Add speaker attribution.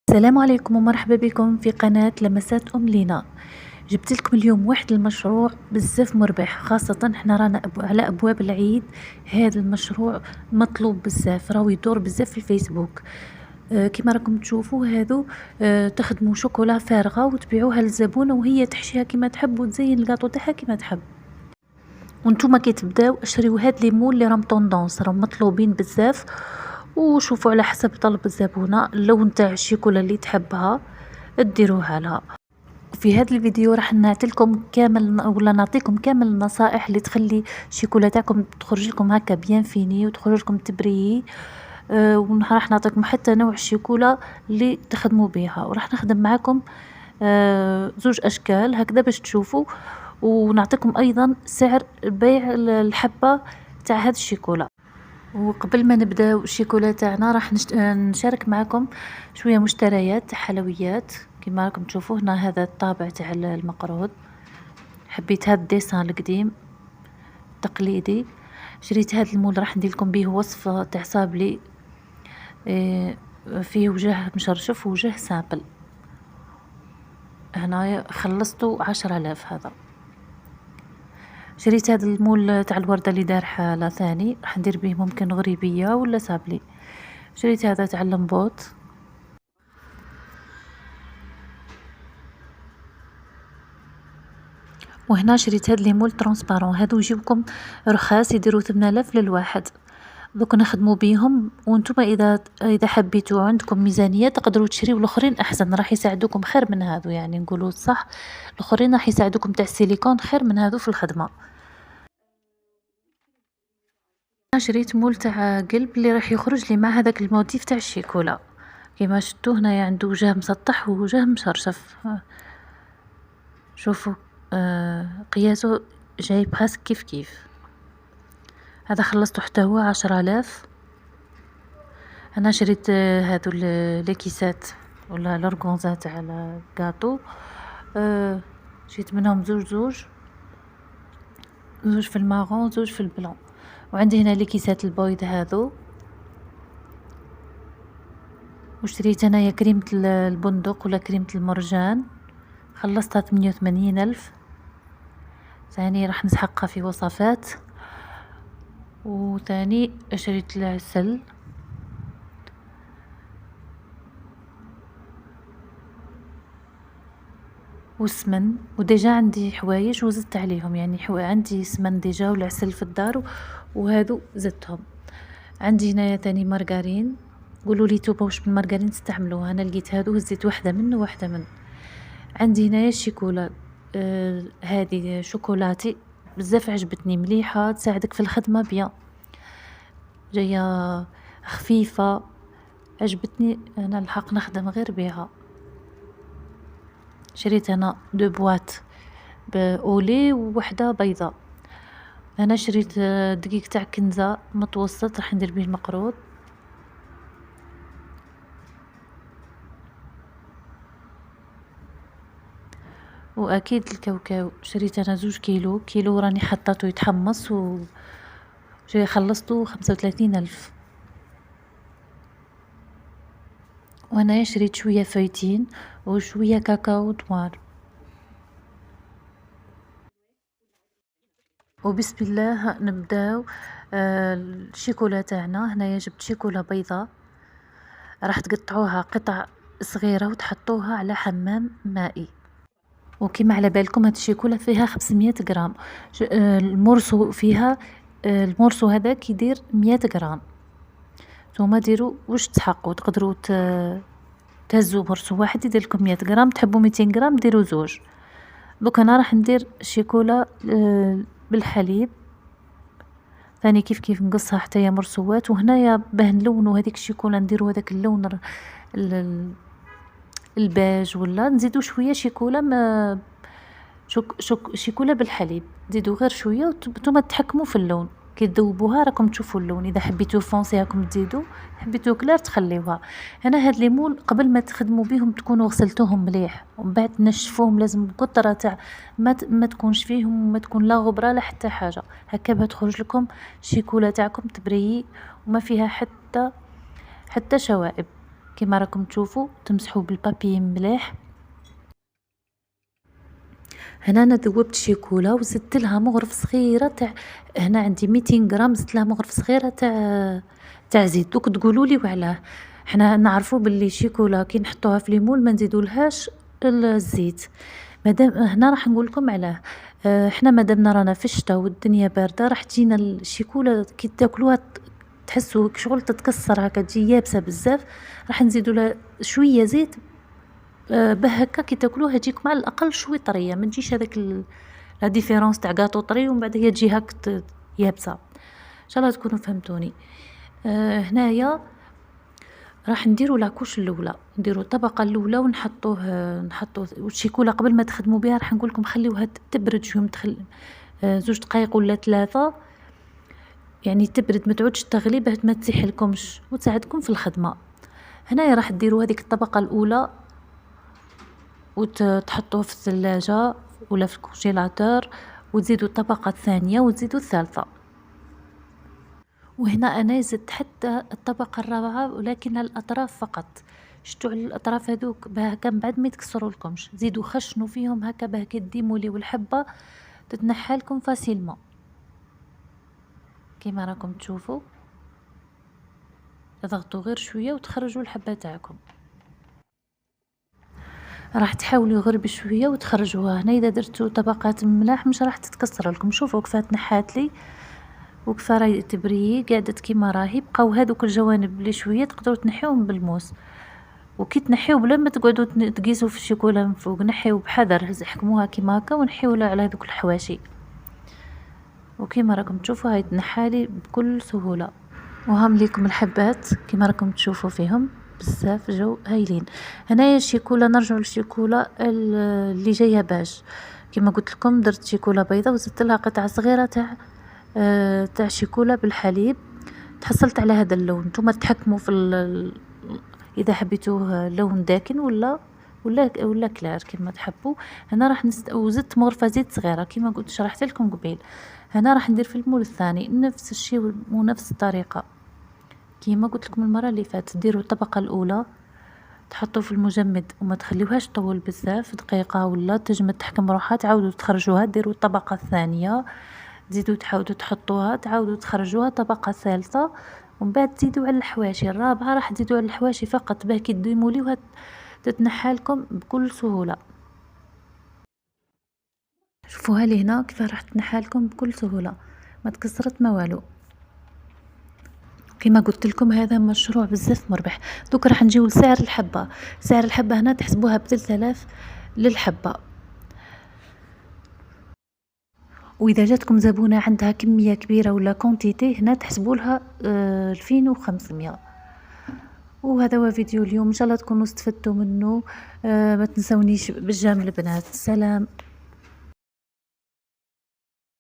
Speaker 1: السلام عليكم ومرحبا بكم في قناة لمسات أم لينا. جبت لكم اليوم واحد المشروع بزاف مربح، خاصة احنا رانا على أبواب العيد. هذا المشروع مطلوب بزاف، راهو يدور بزاف في الفيسبوك. كما راكم تشوفوا هذو. تخدموا شوكولا فارغة وتبيعوها للزبونة وهي تحشيها كما تحب وتزين الكاطو تاعها كما تحب. وانتوما كي تبداو اشريو هاد ليمون اللي راهم طوندونس، راهم مطلوبين بزاف. وشوفوا على حسب طلب الزبونة اللون تاع الشيكولا اللي تحبها ديروها لها. في هذا الفيديو راح نعطيكم كامل ولا نعطيكم كامل النصائح اللي تخلي الشيكولا تاعكم تخرج لكم هكا بيان فيني وتخرج لكم تبريي. وراح نعطيكم حتى نوع الشيكولا اللي تخدموا بها، وراح نخدم معكم زوج اشكال هكذا باش تشوفوا. ونعطيكم ايضا سعر بيع الحبة تاع هذا الشيكولا. وقبل ما نبداو الشيكولا تاعنا راح نشارك معكم شويه مشتريات تاع حلويات. كما راكم تشوفوا هنا هذا الطابع تاع المقروض، حبيت هذا الديسان القديم تقليدي. شريت هذا المول راح ندير لكم به وصفه تاع صابلي، فيه وجه مشرشف ووجه سامبل. هنايا خلصتو 10,000 هذا. شريت هذا المول تاع الوردة اللي دار حالة ثاني، راح ندير به ممكن غريبية ولا سابلي. شريت هذا تاع اللمبوط. وهنا شريت هاد ليمول ترونسبارون، هادو يجيوكم رخاص، يديروا 8000 للواحد. دوك نخدموا بيهم. وانتم اذا حبيتوا عندكم ميزانيه تقدروا تشريوا الاخرين احسن، راح يساعدوكم خير من هادو، يعني نقولوا صح. الاخرين راح يساعدوكم تاع السيليكون خير من هادو في الخدمه. انا شريت مول تاع قلب اللي راح يخرج لي مع هذاك الموتيف تاع الشيكولا. كيما شفتوا هنايا عنده وجه مسطح ووجه مشرشف. شوفوا قياسه جاي براسك كيف كيف. هذا خلصته حتى هو 10,000. انا شريت هادو لي كيسات ولا لورغونزا تاع الكاطو. شريت منهم زوج في المارون زوج في البلون. وعندي هنا لي كيسات البويض هذو. وشريت انايا كريمة البندق ولا كريمة المرجان، خلصتها 88,000. ثاني راح نسحقها في وصفات. وثاني شريت العسل. والسمن، وديجا عندي حوايج وزدت عليهم، يعني عندي سمن ديجا والعسل في الدار وهادو زدتهم. عندي هنايا تاني مارغرين. قولوا لي توبا واش بالمارغرين تستعملوها، انا لقيت هادو هزيت وحده منه وحده من. عندي هنايا الشيكولا. هذه شوكولاتي بزاف عجبتني، مليحه تساعدك في الخدمه بيان، جايه خفيفه عجبتني. انا الحق نخدم غير بها. شريت انا دو بواط باولي ووحده بيضاء. انا شريت دقيق تاع كنزة متوسط راح ندير به المقروض. واكيد الكاوكاو شريت انا 2 كيلو راني حطاته يتحمص جاي خلصته 35,000. وانا شريت شويه فايتين وشويه كاكاو نوار. وبسم الله نبداو. الشيكولا تاعنا هنايا جبت شيكولا بيضاء، راح تقطعوها قطع صغيره وتحطوها على حمام مائي. وكما على بالكم هاد الشيكولا فيها 500 غرام. المرسو فيها، المرسو هذاك يدير 100 غرام. نتوما ديروا واش تحقوا، تقدروا تهزوا مرسو واحد يدير لكم 100 غرام، تحبوا 200 غرام ديروا زوج. دوك انا راح ندير شيكولا بالحليب ثاني كيف كيف نقصها حتى هي مرسوات. وهنايا باه نلونوا هذيك الشيكولا نديروا هذاك اللون الباج، ولا نزيدوا شويه شيكولا ما شيكولا بالحليب، زيدوا غير شويه وانتم تحكموا في اللون. كي تذوبوها راكم تشوفوا اللون، اذا حبيتوا فونسي راكم تزيدوا، حبيتوا كلار تخليوها. هنا هاد ليمون قبل ما تخدموا بهم تكونوا غسلتوهم مليح، ومن بعد تنشفوهم. لازم قطره تاع ما تكونش فيهم، ما تكون لا غبره لا حتى حاجه، هكا باه تخرج لكم الشيكولا تاعكم تبريي وما فيها حتى شوائب. كيما راكم تشوفوا تمسحوا بالبابي مليح. هنا انا ذوبت شيكولا وزدت لها مغرف صغيره تاع، هنا عندي 200 غرام زدت لها مغرف صغيره تاع زيت. دوك تقولوا لي وعلاه. حنا نعرفوا باللي شيكولا كي نحطوها في ليمون ما نزيدولهاش الزيت. مادام هنا راح نقول لكم علاه. حنا مادامنا رانا في الشتا والدنيا بارده راح تجينا الشيكولا كي تاكلوها تحسوا شغل تتكسر هكا تجي يابسه بزاف. راح نزيدوا لها شويه زيت باه هكا كي تاكلوها تجيكم على الاقل شوي طريه، ما تجيش هذاك لا ديفيرونس تاع كاطو طري ومن بعد هي تجي هاك يابسه. ان شاء الله تكونوا فهمتوني. هنايا راح نديروا لاكوش الاولى، نديروا الطبقه الاولى نحطوه والشيكولا قبل ما تخدموا بها راح نقول لكم خليوها تبرد شويه، 2 دقائق ولا 3 يعني تبرد، ما تعودش تغلي باه ما تسيح لكمش وتساعدكم في الخدمه. هنايا راح ديروا هذيك الطبقه الاولى وتحطوه في الثلاجة ولا في الكونجيلاتور، وتزيدوا الطبقة الثانية وتزيدوا الثالثة. وهنا انا زدت حتى الطبقة الرابعة ولكن على الاطراف فقط. شتوا على الاطراف هذوك باه هكا من بعد ما يتكسروا لكمش، زيدوا خشنوا فيهم هكا باه كي ديمولي والحبة تتنحى لكم فاسيلمون كيما راكم تشوفوا. تضغطوا غير شوية وتخرجوا الحبة تاعكم. راح تحاولوا غير بشويه وتخرجوها. هنا اذا درتوا طبقات ملاح مش راح تتكسر لكم. شوفوا كيف تنحات لي وكيف راهي تبري قعدت كيما راهي. بقاو هذوك الجوانب اللي شويه تقدروا تنحيوهم بالموس، وكي تنحيو بلا ما تقعدوا تقيسوا في الشوكولا من فوق، نحيو بحذر، احكموها كيما هكا ونحيو على هذوك الحواشي. وكيما راكم تشوفوا هاي تنحالي بكل سهوله. وهم ليكم الحبات كيما راكم تشوفوا فيهم بزاف جو هايلين. هنايا الشيكولا، نرجعوا للشيكولا اللي جايه باش كيما قلت لكم درت شيكولا بيضه وزدت لها قطعه صغيره تاع شيكولا بالحليب. تحصلت على هذا اللون. نتوما تحكموا في اذا حبيتوه لون داكن ولا كلار كيما تحبوا. هنا راح وزدت مغرفه زيت صغيره كيما قلت شرحت لكم قبيل. هنا راح ندير في المول الثاني نفس الشيء ونفس الطريقه كيما قلت لكم المره اللي فاتت. ديروا الطبقه الاولى تحطوا في المجمد وما تخليوهاش طول بزاف، دقيقه ولا تجمد تحكم روحها، تعاودوا تخرجوها. ديروا الطبقه الثانيه، تزيدوا تعاودوا تحطوها، تعاودوا تخرجوها. طبقه ثالثه ومن بعد تزيدوا على الحواشي. الرابعه راح تزيدوا على الحواشي فقط باه كي تديموليوها تتنحى لكم بكل سهوله. شوفوها لي هنا كيف راح تنحى لكم بكل سهوله، ما تكسرت ما والو. كما قلت لكم هذا مشروع بزاف مربح. دوك راح نجيو لسعر الحبه. سعر الحبه هنا تحسبوها ب3000 للحبه. واذا جاتكم زبونه عندها كميه كبيره ولا كونتيتي هنا تحسبوا لها 2500. وهذا هو فيديو اليوم، ان شاء الله تكونوا استفدتوا منه. ما تنسونيش بالجام البنات. سلام.